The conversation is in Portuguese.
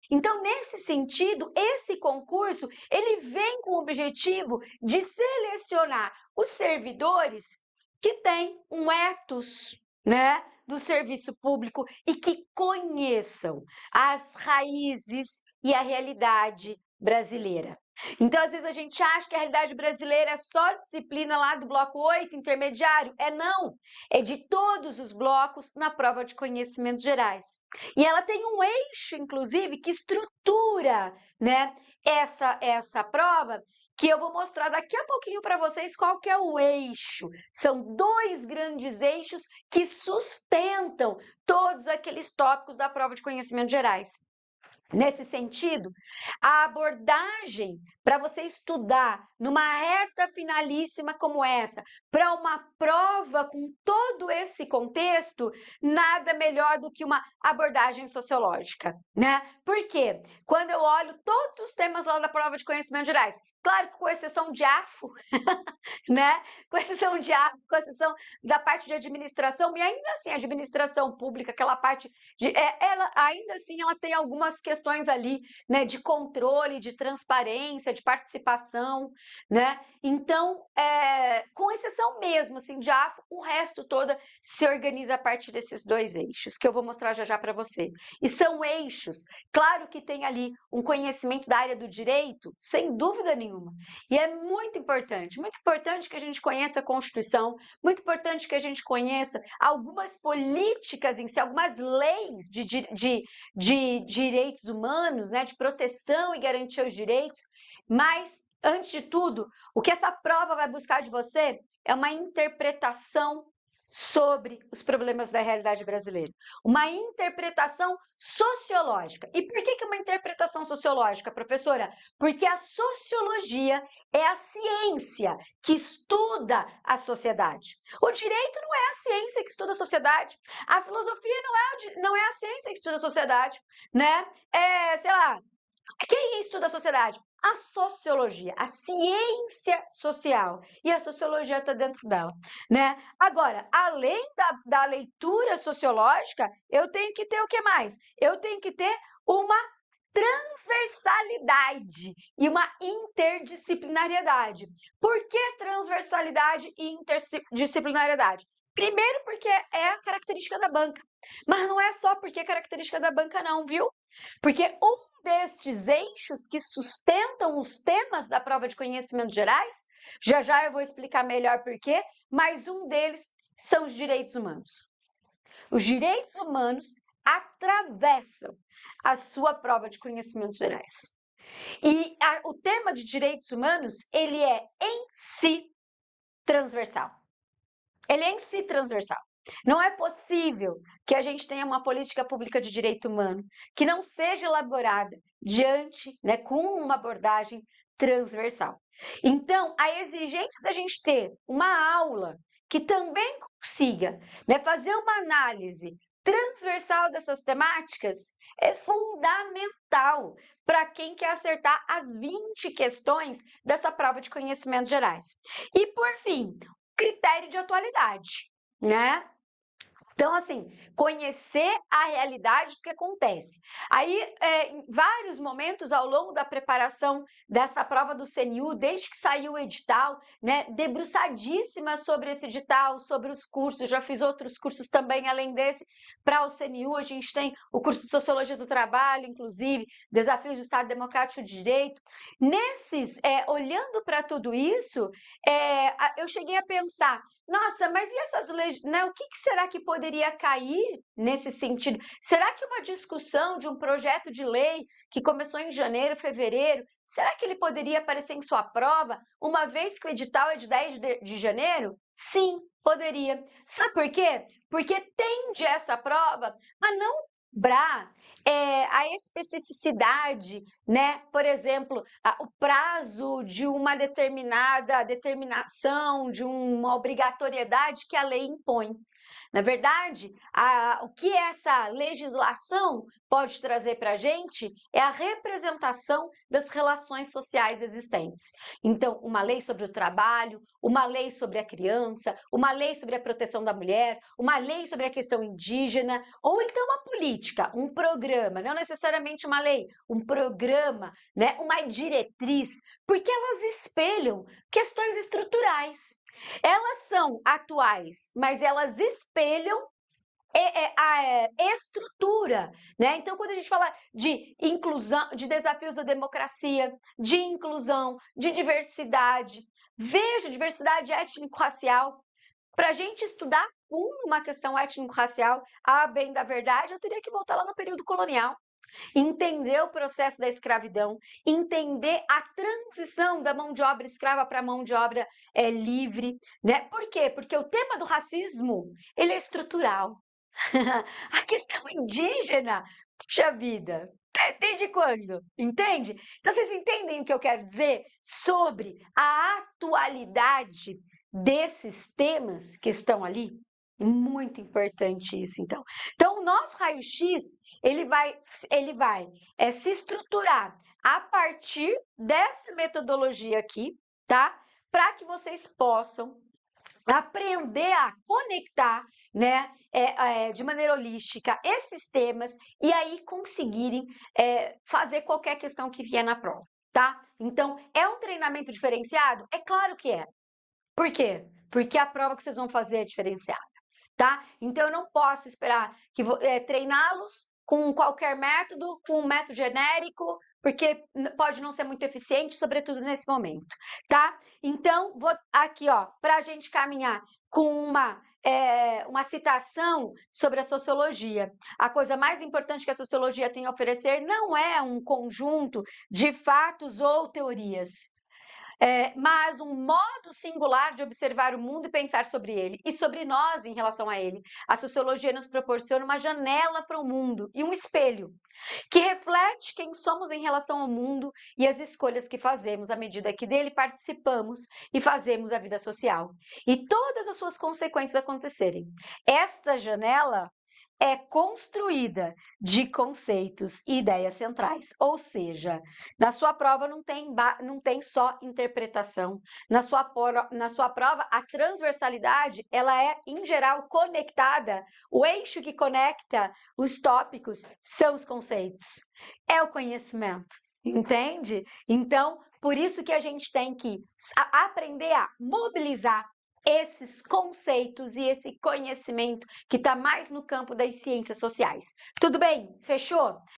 Então, nesse sentido, esse concurso, ele vem com o objetivo de selecionar os servidores que têm um ethos, né, do serviço público e que conheçam as raízes e a realidade brasileira. Então, às vezes, a gente acha que a realidade brasileira é só disciplina lá do bloco 8, intermediário. Não. É de todos os blocos na prova de conhecimentos gerais. E ela tem um eixo, inclusive, que estrutura, né, essa prova, que eu vou mostrar daqui a pouquinho para vocês qual que é o eixo. São dois grandes eixos que sustentam todos aqueles tópicos da prova de conhecimentos gerais. Nesse sentido, a abordagem para você estudar numa reta finalíssima como essa, para uma prova com todo esse contexto, nada melhor do que uma abordagem sociológica, né? Por quê? Quando eu olho todos os temas lá da prova de conhecimentos gerais, claro que com exceção de AFO, né? Com exceção de AFO, com exceção da parte de administração, e ainda assim, a administração pública, aquela parte ela ainda assim ela tem algumas questões ali, né, de controle, de transparência, de participação, né? Então, com exceção mesmo assim de AFO, o resto toda se organiza a partir desses dois eixos que eu vou mostrar já já para você. E são eixos, claro que tem ali um conhecimento da área do direito, sem dúvida nenhuma. E é muito importante que a gente conheça a Constituição, muito importante que a gente conheça algumas políticas em si, algumas leis de direitos humanos, né, de proteção e garantia aos direitos, mas, antes de tudo, o que essa prova vai buscar de você é uma interpretação sobre os problemas da realidade brasileira, uma interpretação sociológica. E por que uma interpretação sociológica, professora? Porque a sociologia é a ciência que estuda a sociedade. O direito não é a ciência que estuda a sociedade. A filosofia não é a ciência que estuda a sociedade, né? Sei lá, quem estuda a sociedade? A sociologia, a ciência social. E a sociologia está dentro dela, né? Agora, além da leitura sociológica, eu tenho que ter o que mais? Eu tenho que ter uma transversalidade e uma interdisciplinariedade. Por que transversalidade e interdisciplinariedade? Primeiro, porque é a característica da banca. Mas não é só porque é característica da banca, não, viu? Porque um destes eixos que sustentam os temas da prova de conhecimentos gerais, já já eu vou explicar melhor por quê, mas um deles são os direitos humanos. Os direitos humanos atravessam a sua prova de conhecimentos gerais. E o tema de direitos humanos, ele é em si transversal. Ele é em si transversal. Não é possível que a gente tenha uma política pública de direito humano que não seja elaborada com uma abordagem transversal. Então, a exigência da gente ter uma aula que também consiga, né, fazer uma análise transversal dessas temáticas é fundamental para quem quer acertar as 20 questões dessa prova de conhecimentos gerais. E, por fim, critério de atualidade, né? Então, assim, conhecer a realidade do que acontece. Aí, em vários momentos ao longo da preparação dessa prova do CNU, desde que saiu o edital, né, debruçadíssima sobre esse edital, sobre os cursos, já fiz outros cursos também além desse, para o CNU, a gente tem o curso de Sociologia do Trabalho, inclusive, Desafios do Estado Democrático de Direito. Olhando para tudo isso, eu cheguei a pensar, nossa, mas e essas leis, né? O que será que poderia cair nesse sentido? Será que uma discussão de um projeto de lei que começou em janeiro, fevereiro, será que ele poderia aparecer em sua prova, uma vez que o edital é de 10 de janeiro? Sim, poderia. Sabe por quê? Porque tende essa prova a não lembrar a especificidade, né? Por exemplo, o prazo de uma determinada determinação, de uma obrigatoriedade que a lei impõe. Na verdade, o que essa legislação pode trazer para a gente é a representação das relações sociais existentes. Então, uma lei sobre o trabalho, uma lei sobre a criança, uma lei sobre a proteção da mulher, uma lei sobre a questão indígena, ou então uma política, um programa, não necessariamente uma lei, um programa, né, uma diretriz, porque elas espelham questões estruturais. Elas são atuais, mas elas espelham a estrutura, né? Então, quando a gente fala de inclusão, de desafios da democracia, de inclusão, de diversidade, veja diversidade étnico-racial. Para a gente estudar uma questão étnico-racial, a bem da verdade, eu teria que voltar lá no período colonial. Entender o processo da escravidão, entender a transição da mão de obra escrava para a mão de obra livre, né? Por quê? Porque o tema do racismo, ele é estrutural. A questão indígena, puxa vida, desde quando? Entende? Então, vocês entendem o que eu quero dizer sobre a atualidade desses temas que estão ali? Muito importante isso, então. Então, o nosso raio-x, ele vai se estruturar a partir dessa metodologia aqui, tá? Para que vocês possam aprender a conectar, né, de maneira holística esses temas e aí conseguirem fazer qualquer questão que vier na prova, tá? Então, é um treinamento diferenciado? É claro que é. Por quê? Porque a prova que vocês vão fazer é diferenciada, tá? Então, eu não posso esperar que treiná-los com qualquer método, com um método genérico, porque pode não ser muito eficiente, sobretudo nesse momento, tá? Então, vou aqui, ó, para a gente caminhar com uma citação sobre a sociologia. A coisa mais importante que a sociologia tem a oferecer não é um conjunto de fatos ou teorias, mas um modo singular de observar o mundo e pensar sobre ele, e sobre nós em relação a ele. A sociologia nos proporciona uma janela para o mundo e um espelho, que reflete quem somos em relação ao mundo e as escolhas que fazemos à medida que dele participamos e fazemos a vida social, e todas as suas consequências acontecerem. Esta janela é construída de conceitos e ideias centrais, ou seja, na sua prova não tem só interpretação, na sua prova a transversalidade ela é em geral conectada, o eixo que conecta os tópicos são os conceitos, é o conhecimento, entende? Então, por isso que a gente tem que aprender a mobilizar esses conceitos e esse conhecimento que está mais no campo das ciências sociais. Tudo bem? Fechou?